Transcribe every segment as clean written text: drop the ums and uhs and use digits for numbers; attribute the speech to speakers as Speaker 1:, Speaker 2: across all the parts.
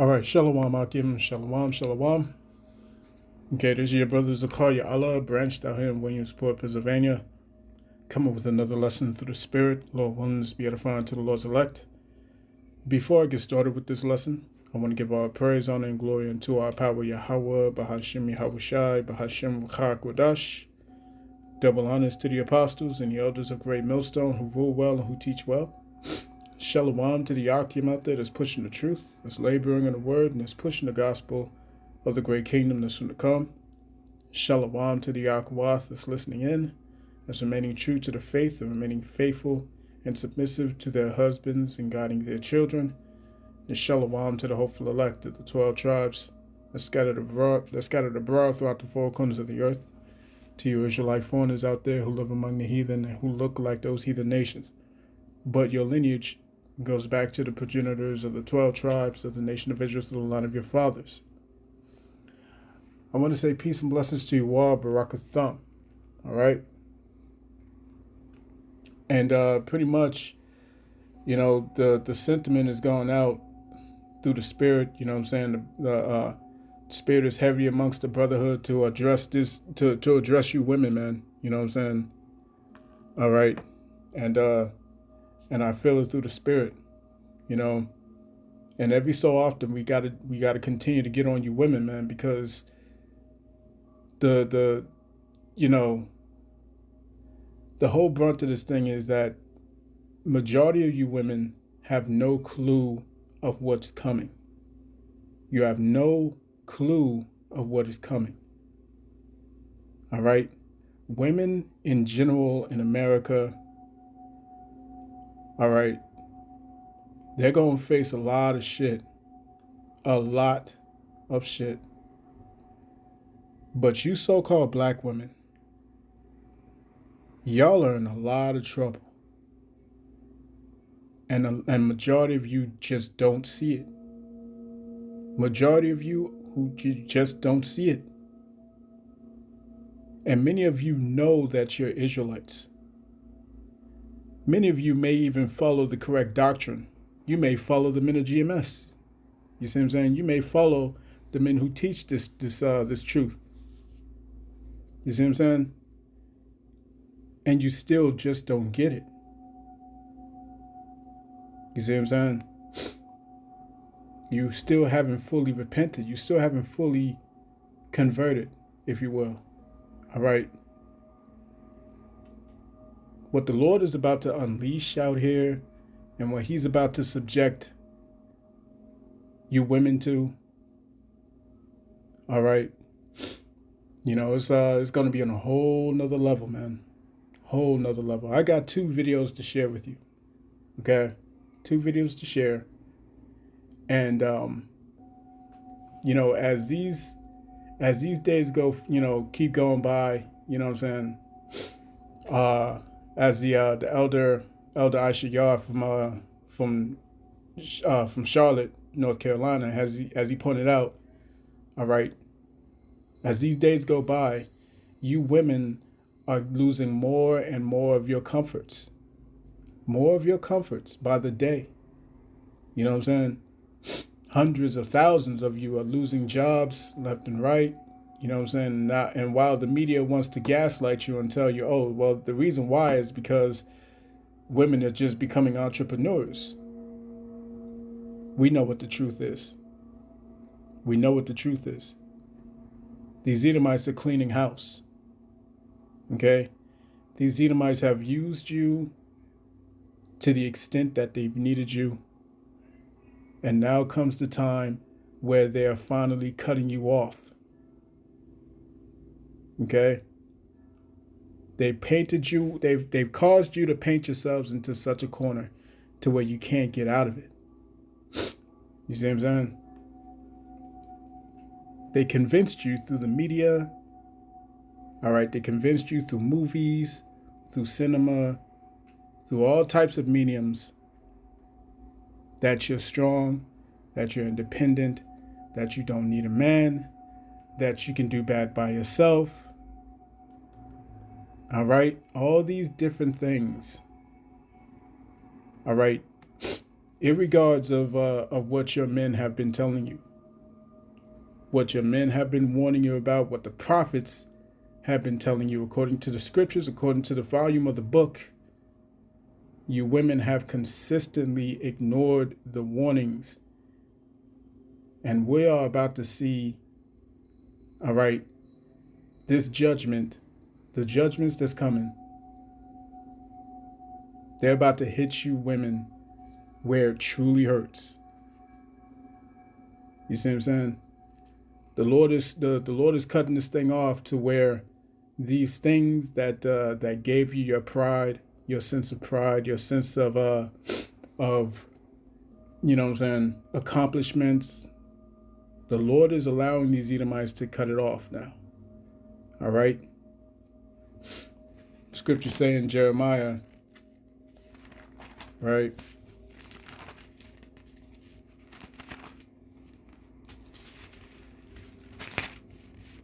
Speaker 1: All right, Shalom Akim, Shalom, Shalom. Okay, this is your brother Zakaria Allah, branched out here in Williamsport, Pennsylvania. Coming with another lesson through the Spirit. Lord willing, this be edifying to the Lord's elect. Before I get started with this lesson, I want to give all praise, honor, and glory unto our power Yahweh, Bahashem Yahushai, Bahashem V'chak Wadash. Double honors to the apostles and the elders of Great Millstone who rule well and who teach well. Shalom to the Akim out there that's pushing the truth, that's laboring in the word, and that's pushing the gospel of the great kingdom that's soon to come. Shalom to the Akwath that's listening in, that's remaining true to the faith and remaining faithful and submissive to their husbands and guiding their children. And shalom to the hopeful elect of the 12 tribes that scattered abroad throughout the four corners of the earth. To you Israelite foreigners out there who live among the heathen and who look like those heathen nations. But your lineage goes back to the progenitors of the 12 tribes of the nation of Israel through the line of your fathers. I want to say peace and blessings to you all, Barakatham. All right? And pretty much, the sentiment is going out through the Spirit. You know what I'm saying? The Spirit is heavy amongst the brotherhood to address this, to address you women, man. You know what I'm saying? All right? And I feel it through the Spirit, and every so often we gotta continue to get on you women, man, because the whole brunt of this thing is that majority of you women have no clue of what's coming. You have no clue of what is coming. All right? Women in general in America, all right, they're going to face a lot of shit. A lot of shit. But you so-called black women, y'all are in a lot of trouble. And majority of you just don't see it. Majority of you who just don't see it. And many of you know that you're Israelites. Many of you may even follow the correct doctrine. You may follow the men of GMS. You see what I'm saying? You may follow the men who teach this truth. You see what I'm saying? And you still just don't get it. You see what I'm saying? You still haven't fully repented. You still haven't fully converted, if you will. All right? What the Lord is about to unleash out here and what he's about to subject you women to, all right, it's going to be on a whole nother level, man. Whole nother level. I got 2 videos to share with you, okay? 2 videos to share. And, as these days go, keep going by, you know what I'm saying? As the elder Aisha Yard from Charlotte, North Carolina, as he pointed out, all right, as these days go by, you women are losing more and more of your comforts. More of your comforts by the day. You know what I'm saying? Hundreds of thousands of you are losing jobs left and right. You know what I'm saying? And while the media wants to gaslight you and tell you, oh, well, the reason why is because women are just becoming entrepreneurs. We know what the truth is. We know what the truth is. These Edomites are cleaning house. Okay? These Edomites have used you to the extent that they've needed you. And now comes the time where they are finally cutting you off. Okay? They painted you, they've caused you to paint yourselves into such a corner to where you can't get out of it. You see what I'm saying? They convinced you through the media. All right, they convinced you through movies, through cinema, through all types of mediums that you're strong, that you're independent, that you don't need a man, that you can do bad by yourself. All right, all these different things. All right, in regards of what your men have been telling you, what your men have been warning you about, what the prophets have been telling you, according to the scriptures, according to the volume of the book, you women have consistently ignored the warnings. And we are about to see, all right, this judgment, the judgments that's coming, they're about to hit you women where it truly hurts. You see what I'm saying? The Lord is cutting this thing off to where these things that gave you your pride, your sense of pride, your sense of you know what I'm saying, accomplishments, the Lord is allowing these Edomites to cut it off now. All right? Scripture saying in Jeremiah, right?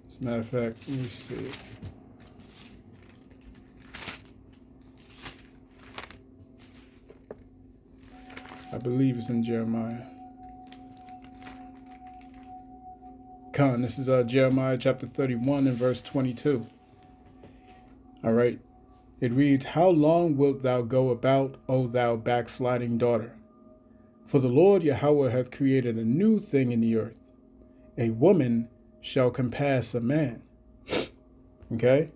Speaker 1: As a matter of fact, let me see. I believe it's in Jeremiah. This is Jeremiah chapter 31 and verse 22. All right. It reads, "How long wilt thou go about, O thou backsliding daughter? For the Lord Yahweh hath created a new thing in the earth. A woman shall compass a man." Okay?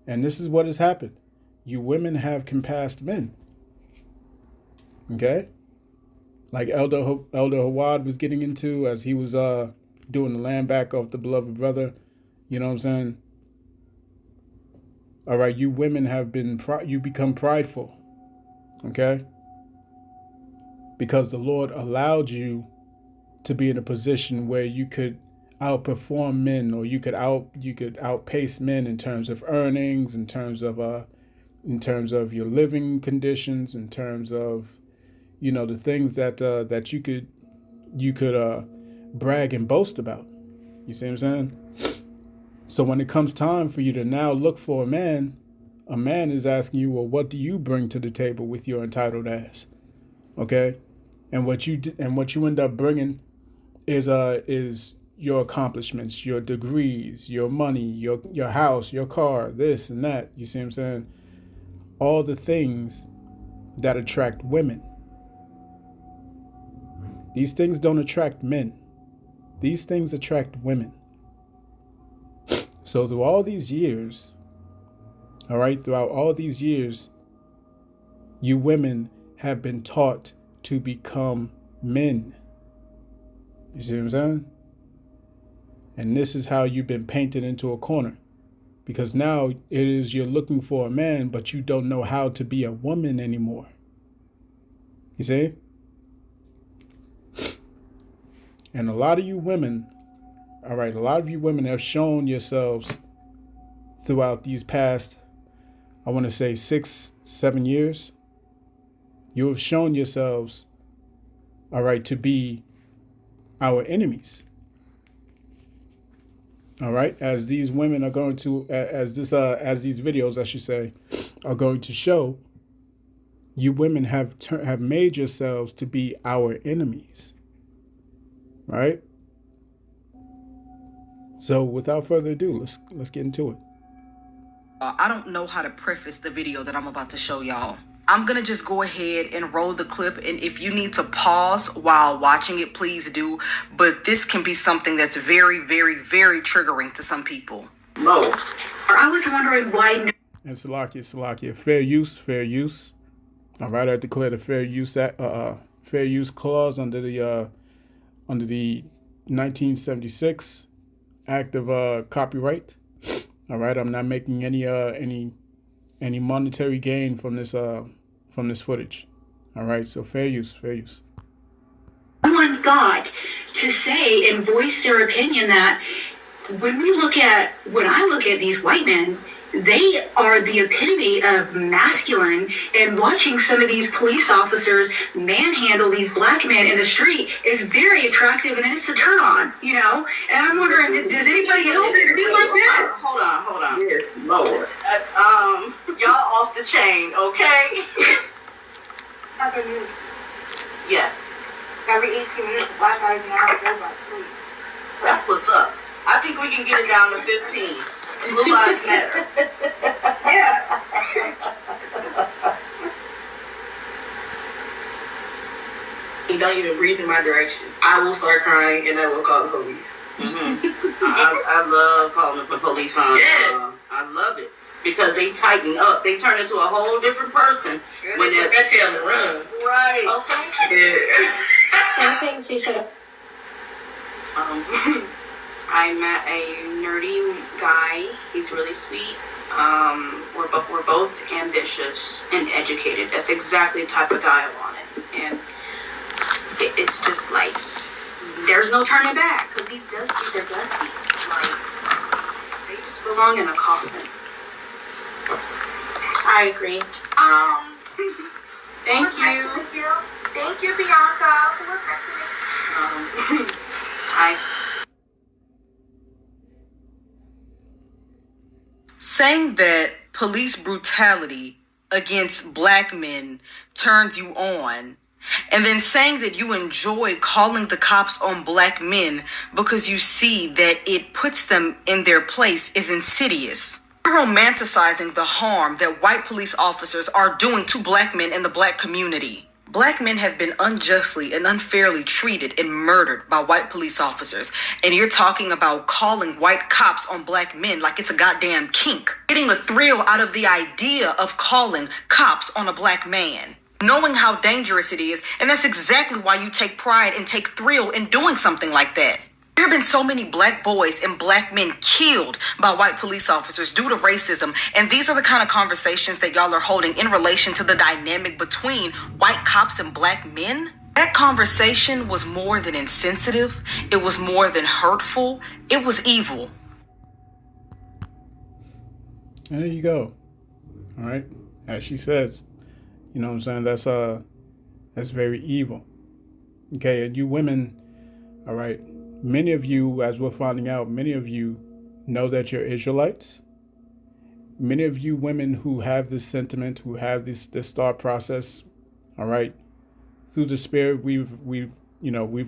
Speaker 1: And this is what has happened. You women have compassed men. Okay? Like Elder Hawad was getting into as he was doing the land back of the beloved brother. You know what I'm saying? All right, you women have been, you become prideful. Okay? Because the Lord allowed you to be in a position where you could outperform men, or you could outpace men in terms of earnings, in terms of your living conditions, in terms of, you know, the things that you could brag and boast about. You see what I'm saying? So when it comes time for you to now look for a man is asking you, well, what do you bring to the table with your entitled ass? Okay? And what you end up bringing is your accomplishments, your degrees, your money, your house, your car, this and that. You see what I'm saying? All the things that attract women. These things don't attract men. These things attract women. So through all these years, all right, throughout all these years, you women have been taught to become men. You see what I'm saying? And this is how you've been painted into a corner. Because now it is you're looking for a man, but you don't know how to be a woman anymore. You see? And a lot of you women, all right, a lot of you women have shown yourselves throughout these past, I want to say 6-7 years. You have shown yourselves, all right, to be our enemies. All right, as these women are going to, as these videos, I should say, are going to show, you women have made yourselves to be our enemies. Right? So without further ado, let's get into it.
Speaker 2: I don't know how to preface the video that I'm about to show y'all. I'm gonna just go ahead and roll the clip, and if you need to pause while watching it, please do. But this can be something that's very, very, very triggering to some people.
Speaker 3: Mo, I was wondering why.
Speaker 1: And Salakia, fair use. All right, I declare the fair use clause under the 1976 Act of Copyright. All right, I'm not making any monetary gain from this footage. All right, so fair use.
Speaker 3: Someone got to say and voice their opinion that when I look at these white men, they are the epitome of masculine, and watching some of these police officers manhandle these black men in the street is very attractive, and it's a turn on, you know? And I'm wondering, does anybody else feel like that?
Speaker 4: Hold on.
Speaker 3: Yes, Lord.
Speaker 4: Y'all off the chain, okay? Yes.
Speaker 3: Every 18 minutes, Black Lives Matter goes like please.
Speaker 4: That's what's up. I think we can get it down to 15. Blue Lives Matter.
Speaker 3: Yeah.
Speaker 5: You don't even breathe in my direction. I will start crying and I will call the police.
Speaker 4: I love calling the police on.
Speaker 5: Yes.
Speaker 4: I love it because they tighten up. They turn into a whole different person.
Speaker 5: When they tell me run.
Speaker 4: Right.
Speaker 5: Okay.
Speaker 3: Yeah. Thanks, she should have.
Speaker 6: I met a nerdy guy. He's really sweet. We're both ambitious and educated. That's exactly the type of guy I wanted. And it's just like there's no turning back because these Duskies, they're dusty. Like they just belong in a coffin.
Speaker 3: I agree.
Speaker 6: Thank you.
Speaker 7: Thank you, Bianca. Who was next to me?
Speaker 6: I.
Speaker 2: Saying that police brutality against black men turns you on, and then saying that you enjoy calling the cops on black men because you see that it puts them in their place is insidious. You're romanticizing the harm that white police officers are doing to black men in the black community. Black men have been unjustly and unfairly treated and murdered by white police officers, and you're talking about calling white cops on black men like it's a goddamn kink. Getting a thrill out of the idea of calling cops on a black man. Knowing how dangerous it is, and that's exactly why you take pride and take thrill in doing something like that. There have been so many black boys and black men killed by white police officers due to racism, and these are the kind of conversations that y'all are holding in relation to the dynamic between white cops and black men. That conversation was more than insensitive, it was more than hurtful, it was evil.
Speaker 1: There you go. All right. As she says, you know what I'm saying? That's very evil. Okay, and you women, all right, many of you, as we're finding out, many of you know that you're Israelites. Many of you women who have this sentiment, who have this thought process, all right, through the Spirit, we've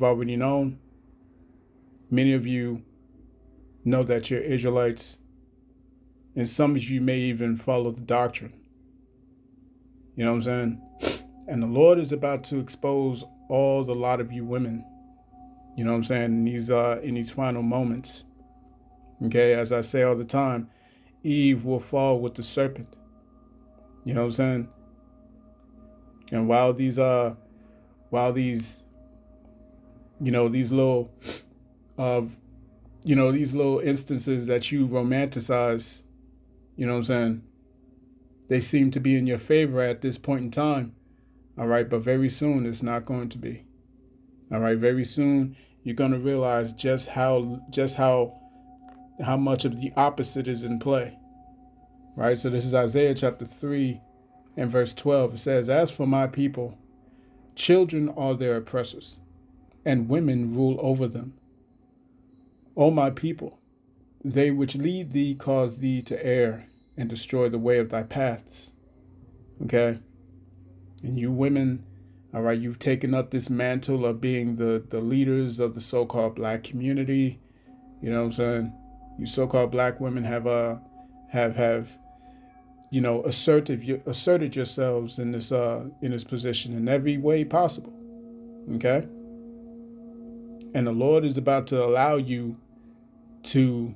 Speaker 1: already known. Many of you know that you're Israelites, and some of you may even follow the doctrine. You know what I'm saying? And the Lord is about to expose a lot of you women. You know what I'm saying? In these final moments. Okay, as I say all the time, Eve will fall with the serpent. You know what I'm saying? And while these little instances that you romanticize, you know what I'm saying, they seem to be in your favor at this point in time. All right, but very soon it's not going to be. All right, very soon you're going to realize just how much of the opposite is in play. Right? So this is Isaiah chapter 3 and verse 12. It says, "As for my people, children are their oppressors, and women rule over them. O my people, they which lead thee cause thee to err and destroy the way of thy paths." Okay? And you women, all right, you've taken up this mantle of being the leaders of the so-called black community. You know what I'm saying? You so-called black women have asserted yourselves in this position in every way possible. Okay? And the Lord is about to allow you to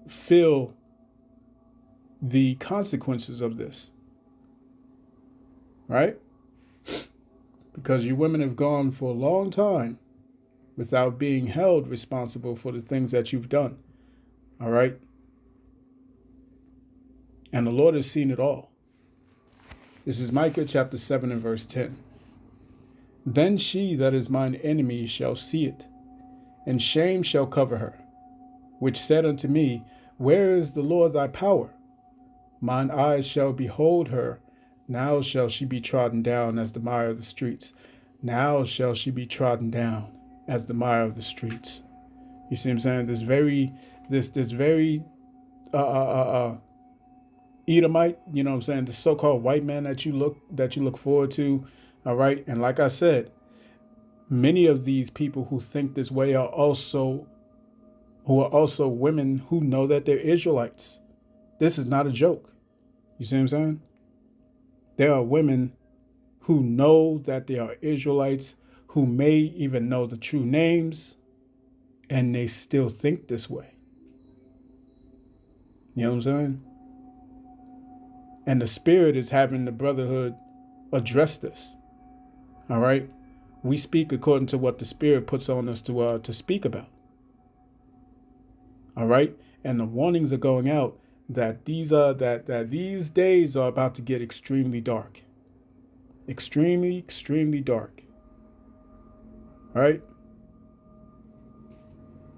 Speaker 1: feel the consequences of this. Right? Because you women have gone for a long time without being held responsible for the things that you've done. All right? And the Lord has seen it all. This is Micah chapter 7 and verse 10. "Then she that is mine enemy shall see it, and shame shall cover her, which said unto me, Where is the Lord thy power? Mine eyes shall behold her. Now shall she be trodden down as the mire of the streets. Now shall she be trodden down as the mire of the streets." You see what I'm saying? This very Edomite, you know what I'm saying, the so-called white man that you look forward to, All right. And like I said, many of these people who think this way are also women who know that they're Israelites. This is not a joke. You see what I'm saying? There are women who know that they are Israelites, who may even know the true names, and they still think this way. You know what I'm saying? And the Spirit is having the brotherhood address this. All right? We speak according to what the Spirit puts on us to speak about. All right? And the warnings are going out that these days are about to get extremely dark. Extremely, extremely dark. All right?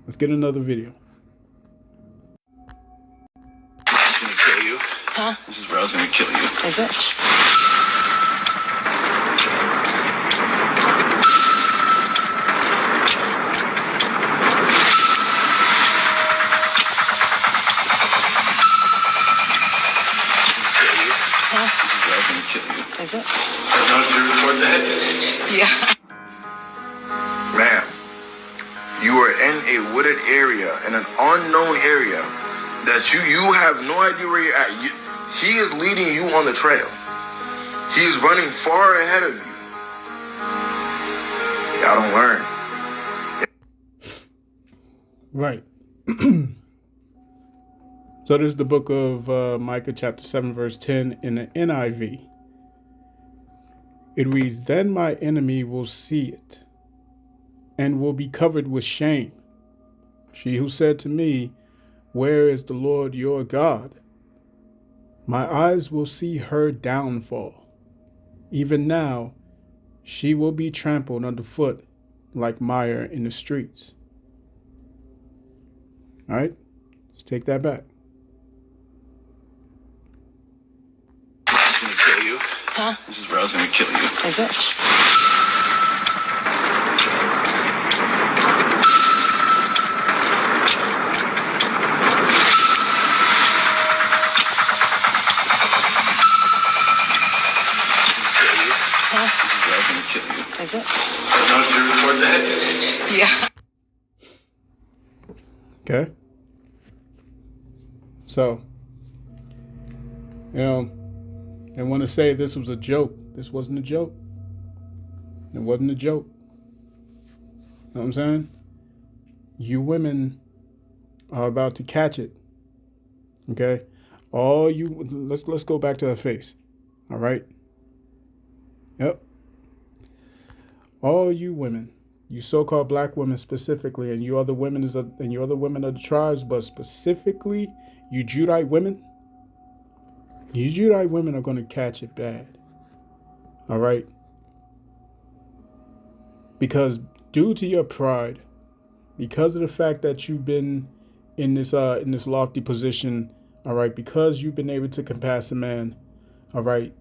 Speaker 1: Let's get another video.
Speaker 8: It's gonna kill you. Huh? This is where I was gonna kill you.
Speaker 2: Is it? Is it?
Speaker 8: I know you report that.
Speaker 2: Yeah.
Speaker 9: Ma'am, you are in a wooded area, in an unknown area, that you have no idea where you're at. He is leading you on the trail. He is running far ahead of you. Y'all don't learn.
Speaker 1: Right. So this is the book of Micah chapter 7 verse 10 in the NIV. It reads, "Then my enemy will see it and will be covered with shame. She who said to me, 'Where is the Lord your God?' My eyes will see her downfall. Even now, she will be trampled underfoot like mire in the streets." All right, let's take that back.
Speaker 8: It's gonna kill you.
Speaker 2: Huh?
Speaker 8: This is where I was gonna kill you.
Speaker 2: Is it? Is it?
Speaker 8: I know you report that.
Speaker 2: Yeah.
Speaker 1: Okay. So, they want to say this was a joke. This wasn't a joke. It wasn't a joke. You know what I'm saying? You women are about to catch it. Okay? Let's go back to her face. All right? Yep. All you women, you so-called black women specifically, and you other women of the tribes, but specifically you Judite women, are going to catch it bad. All right? Because due to your pride, because of the fact that you've been in this lofty position, all right, because you've been able to compass a man, all right,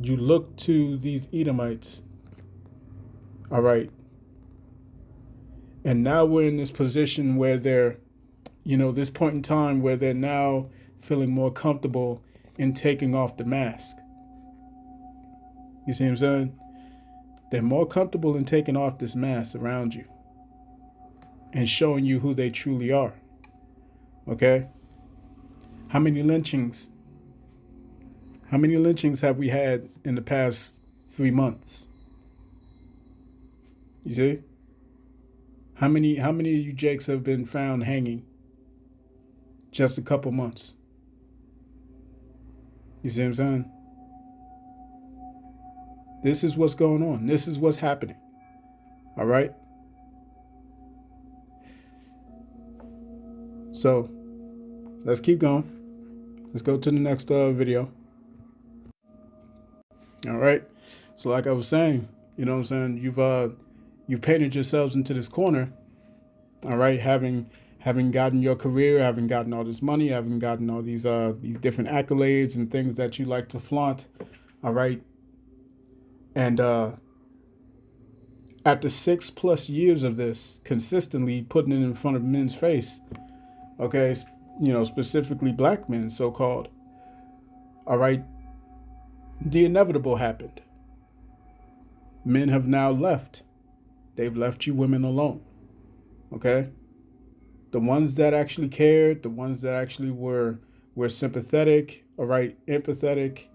Speaker 1: you look to these Edomites, all right, and now we're in this position where they're, this point in time where they're now feeling more comfortable in taking off the mask. You see what I'm saying? They're more comfortable in taking off this mask around you and showing you who they truly are. Okay? How many lynchings have we had in the past 3 months? You see? How many of you Jakes have been found hanging just a couple months? You see what I'm saying? This is what's going on. This is what's happening. All right? So, let's keep going. Let's go to the next video. All right? So like I was saying, you know what I'm saying? You've painted yourselves into this corner. All right? Having gotten your career, having gotten all this money, having gotten all these different accolades and things that you like to flaunt. All right? And after 6+ years of this, consistently putting it in front of men's face, okay, specifically black men, so-called, all right, the inevitable happened. Men have now left. They've left you women alone. Okay? The ones that actually cared, the ones that actually were sympathetic, all right, empathetic,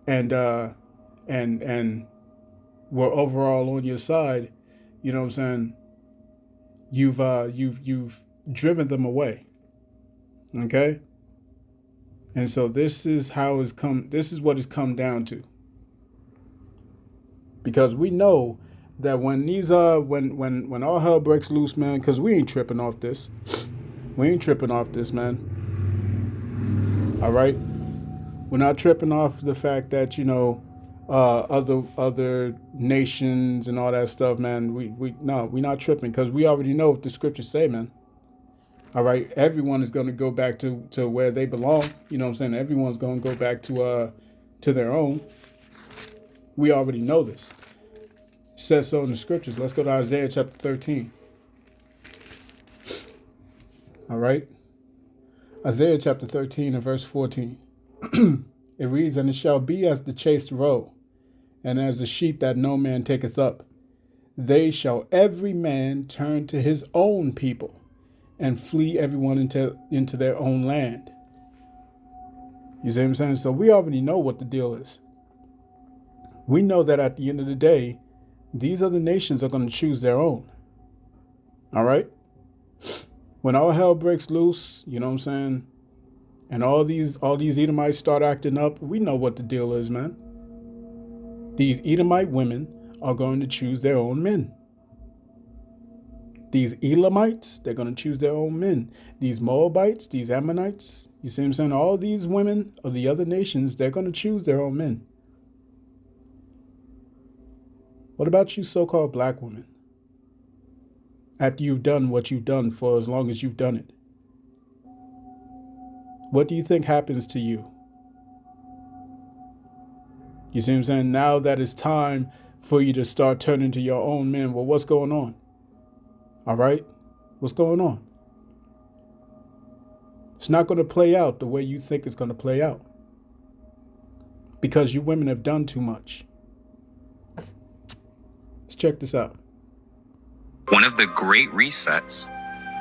Speaker 1: and were overall on your side, you know what I'm saying? You've driven them away. Okay? And so this is what it's come down to. Because we know that when these when all hell breaks loose, man, because we ain't tripping off this. We ain't tripping off this, man. All right? We're not tripping off the fact that, other nations and all that stuff, man. We're not tripping, because we already know what the scriptures say, man. All right, everyone is going to go back to where they belong. You know what I'm saying? Everyone's going to go back to their own. We already know this. It says so in the scriptures. Let's go to Isaiah chapter 13. All right. Isaiah chapter 13 and verse 14. It reads, "And it shall be as the chased roe, and as the sheep that no man taketh up. They shall every man turn to his own people, and flee everyone into their own land." You see what I'm saying? So we already know what the deal is. We know that at the end of the day, these other nations are going to choose their own. All right? When all hell breaks loose, you know what I'm saying? And all these Edomites start acting up, we know what the deal is, man. These Edomite women are going to choose their own men. These Elamites, they're going to choose their own men. These Moabites, these Ammonites, you see what I'm saying? All these women of the other nations, they're going to choose their own men. What about you so-called black women? After you've done what you've done for as long as you've done it, what do you think happens to you? You see what I'm saying? Now that it's time for you to start turning to your own men, well, what's going on? All right? What's going on? It's not going to play out the way you think it's going to play out, because you women have done too much. Let's check this out.
Speaker 10: One of the great resets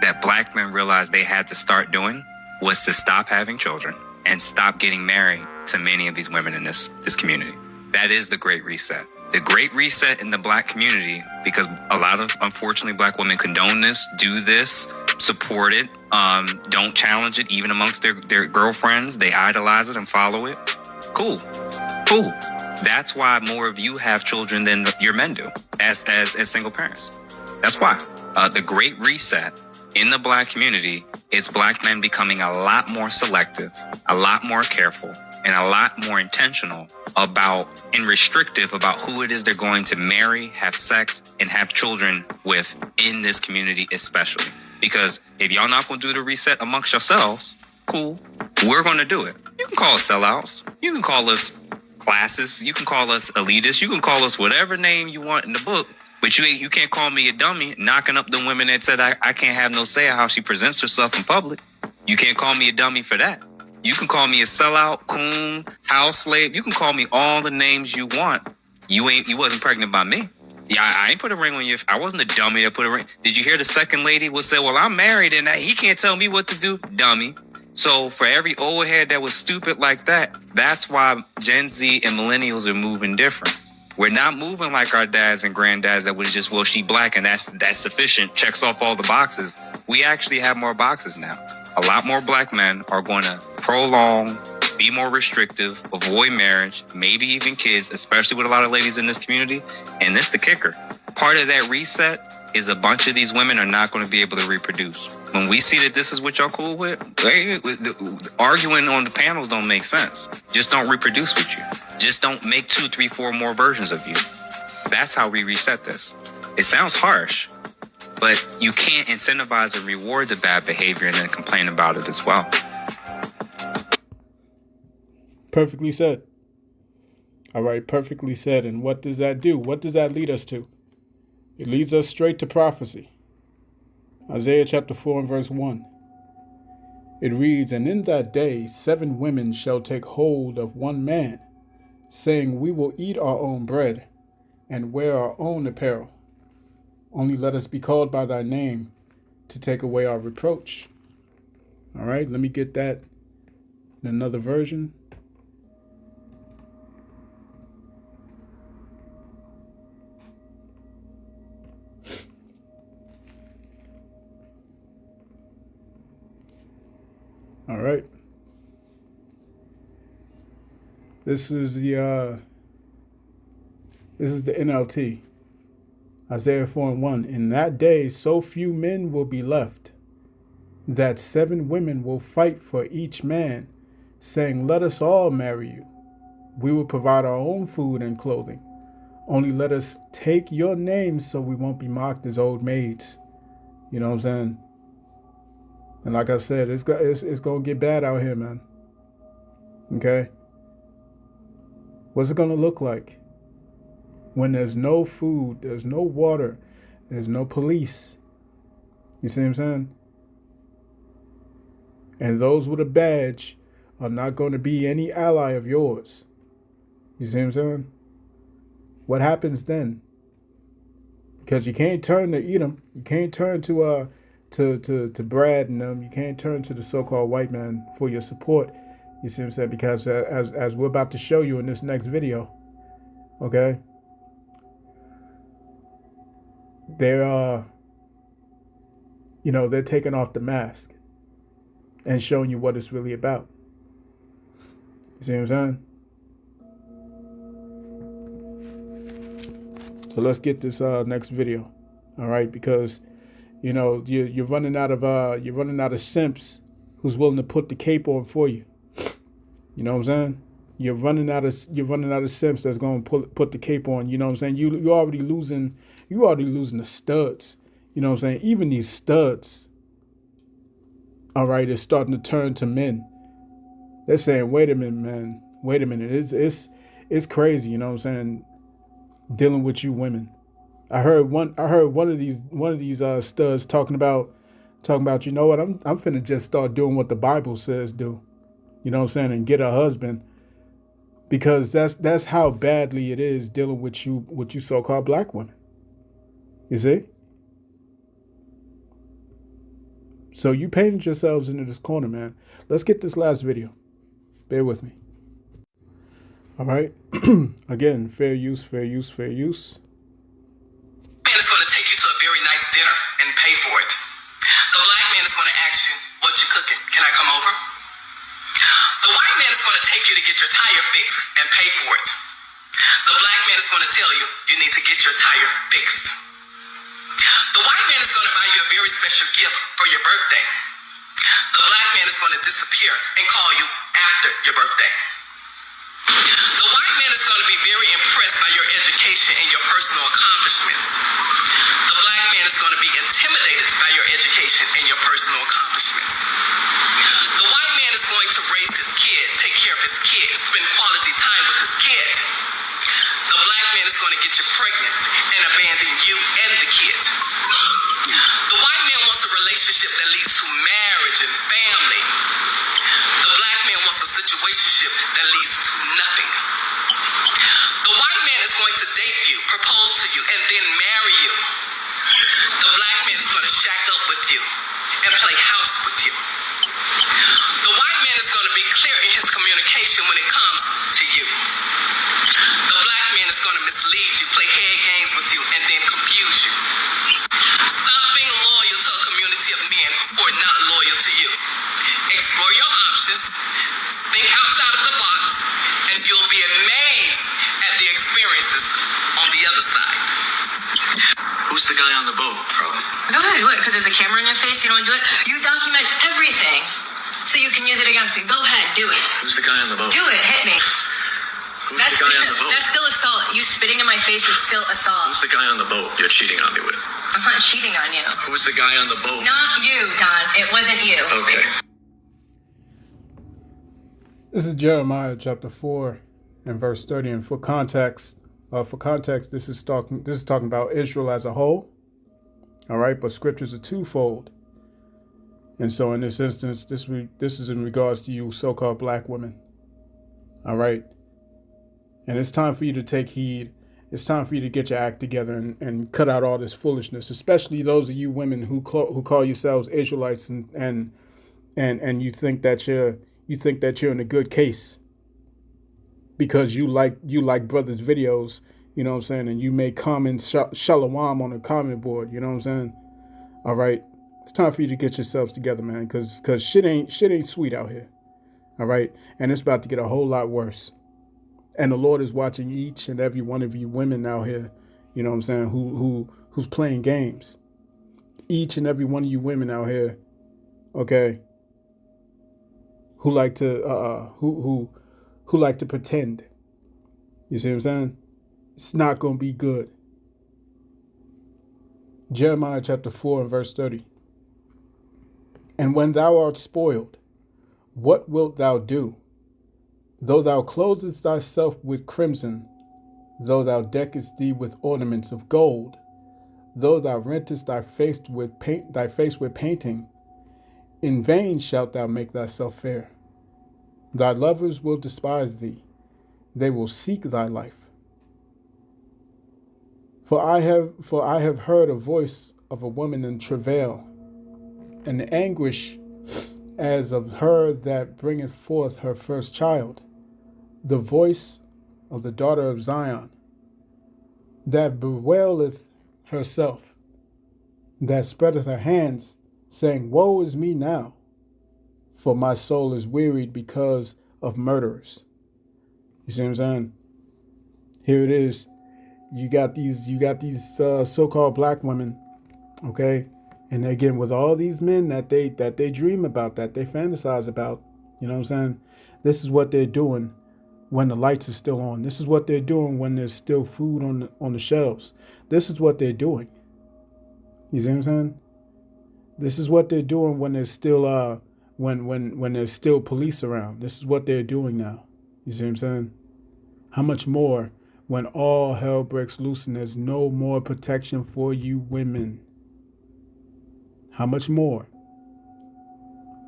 Speaker 10: that black men realized they had to start doing was to stop having children and stop getting married to many of these women in this community. That is the great reset. The great reset in the black community, because a lot of, unfortunately, black women condone this, do this, support it, don't challenge it even amongst their girlfriends. They idolize it and follow it. Cool. That's why more of you have children than your men do as single parents. That's why. The great reset in the black community is black men becoming a lot more selective, a lot more careful, and a lot more intentional about and restrictive about who it is they're going to marry, have sex, and have children with in this community especially. Because if y'all not going to do the reset amongst yourselves, cool, we're going to do it. You can call us sellouts. You can call us classes. You can call us elitists. You can call us whatever name you want in the book. But you can't call me a dummy knocking up the women that said I can't have no say in how she presents herself in public. You can't call me a dummy for that. You can call me a sellout, coon, house slave. You can call me all the names you want. You wasn't pregnant by me. Yeah, I ain't put a ring on you. I wasn't a dummy that put a ring. Did you hear the second lady would say, well, I'm married and he can't tell me what to do? Dummy. So for every old head that was stupid like that, that's why Gen Z and millennials are moving different. We're not moving like our dads and granddads that was just, well, she black and that's sufficient, checks off all the boxes. We actually have more boxes now. A lot more black men are going to prolong, be more restrictive, avoid marriage, maybe even kids, especially with a lot of ladies in this community. And that's the kicker. Part of that reset is a bunch of these women are not going to be able to reproduce. When we see that this is what y'all cool with, arguing on the panels don't make sense. Just don't reproduce with you. Just don't make 2, 3, 4 more versions of you. That's how we reset this. It sounds harsh, but you can't incentivize and reward the bad behavior and then complain about it as well.
Speaker 1: Perfectly said. All right, perfectly said. And what does that do? What does that lead us to? It leads us straight to prophecy. Isaiah chapter 4 and verse 1. It reads, "And in that day 7 women shall take hold of one man, saying, we will eat our own bread, and wear our own apparel. Only let us be called by thy name to take away our reproach. All right, let me get that in another version. All right. This is the NLT. Isaiah 4:1. In that day, so few men will be left, that 7 women will fight for each man, saying, let us all marry you. We will provide our own food and clothing. Only let us take your names so we won't be mocked as old maids. You know what I'm saying? And like I said, it's going to get bad out here, man. Okay? What's it going to look like when there's no food, there's no water, there's no police? You see what I'm saying? And those with a badge are not going to be any ally of yours. You see what I'm saying? What happens then? Because you can't turn to Edom. You can't turn to Brad and them. You can't turn to the so-called white man for your support. You see what I'm saying? Because as we're about to show you in this next video, okay, they're they're taking off the mask and showing you what it's really about. You see what I'm saying? So let's get this next video, all right? Because you're running out of simps who's willing to put the cape on for you. You know what I'm saying? You're running out of simps that's going to put the cape on. You know what I'm saying? You're already losing the studs. You know what I'm saying? Even these studs, all right, is starting to turn to men. They're saying, wait a minute, man. Wait a minute. It's crazy. You know what I'm saying? Dealing with you women. I heard one of these studs talking about, you know what, I'm finna just start doing what the Bible says do. You know what I'm saying? And get a husband. Because that's how badly it is dealing with you so-called black women. You see? So you painted yourselves into this corner, man. Let's get this last video. Bear with me. All right. Again, fair use, fair use, fair use.
Speaker 11: Man is going to take you to a very nice dinner and pay for it. The black man is going to ask you, what you cooking? Can I come over? The white man is going to take you to get your tire fixed and pay for it. The black man is going to tell you, you need to get your tire fixed. The white man is going to buy you a very special gift for your birthday. The black man is going to disappear and call you after your birthday. The white man is going to be very impressed by your education and your personal accomplishments. The black man is going to be intimidated by your education and your personal accomplishments. The white man is going to raise his kid, take care of his kid, spend quality time with his kid. The black man is going to get you pregnant and abandon you and the kid. The white man wants a relationship that leads to marriage and family. The black man wants a situationship that leads to nothing. The white man is going to date you, propose to you, and then marry you. The black man is going to shack up with you and play house with you. The white man is going to be clear in his communication when it comes to you. The black man is going to mislead you, play head games with you, and then confuse you. Stop being loyal to a community of men who are not loyal to you. Explore your options, think outside of the box, and you'll be amazed at the experiences on the other side.
Speaker 8: Who's the guy on the boat, bro?
Speaker 12: Go ahead, do it, because there's a camera in your face, you don't want to do it. You document everything, so you can use it against me. Go ahead, do it.
Speaker 8: Who's the guy on the boat?
Speaker 12: Do it, hit me.
Speaker 8: Who's the guy on the boat?
Speaker 12: That's still assault. You spitting in my face is still assault.
Speaker 8: Who's the guy on the boat you're cheating on me with?
Speaker 12: I'm not cheating on you.
Speaker 8: Who's the guy on the boat?
Speaker 12: Not you, Don. It wasn't you.
Speaker 8: Okay.
Speaker 1: This is Jeremiah chapter 4 and verse 30. And for context, this is talking about Israel as a whole. All right, but scriptures are twofold. And so in this instance, this is in regards to you so-called black women. All right. And it's time for you to take heed. It's time for you to get your act together and cut out all this foolishness, especially those of you women who call yourselves Israelites and you think that you're in a good case because you like brothers' videos, you know what I'm saying, and you make comments shalom on a comment board, you know what I'm saying? All right, it's time for you to get yourselves together, man, because shit ain't sweet out here. All right, and it's about to get a whole lot worse. And the Lord is watching each and every one of you women out here, you know what I'm saying, who's playing games. Each and every one of you women out here, okay, who like to who like to pretend. You see what I'm saying? It's not going to be good. Jeremiah chapter 4 and verse 30. And when thou art spoiled, what wilt thou do? Though thou closest thyself with crimson, though thou deckest thee with ornaments of gold, though thou rentest thy face with painting, in vain shalt thou make thyself fair. Thy lovers will despise thee; they will seek thy life. For I have heard a voice of a woman in travail, and the anguish as of her that bringeth forth her first child, the voice of the daughter of Zion, that bewaileth herself, that spreadeth her hands, saying, Woe is me now, for my soul is wearied because of murderers. You see what I'm saying? Here it is. You got these so-called black women, okay? And again, with all these men that they dream about, that they fantasize about, you know what I'm saying? This is what they're doing when the lights are still on. This is what they're doing when there's still food on the shelves. This is what they're doing. You see what I'm saying? This is what they're doing when there's still when there's still police around. This is what they're doing now. You see what I'm saying? How much more when all hell breaks loose and there's no more protection for you women? How much more?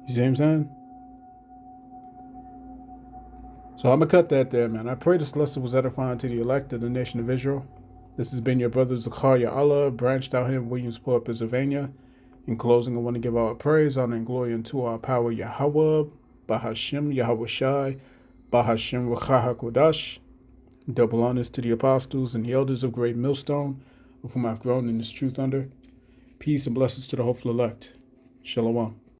Speaker 1: You see what I'm saying? So I'm going to cut that there, man. I pray this lesson was edifying to the elect of the nation of Israel. This has been your brother Zakaria Allah, branched out here in Williamsport, Pennsylvania. In closing, I want to give our praise, honor, and glory unto our power, Yahweh, Bahashim, Yahweh Shai, Bahashim, Ruach HaKodash. Double honors to the apostles and the elders of Great Millstone, of whom I've grown in this truth under. Peace and blessings to the hopeful elect. Shalom.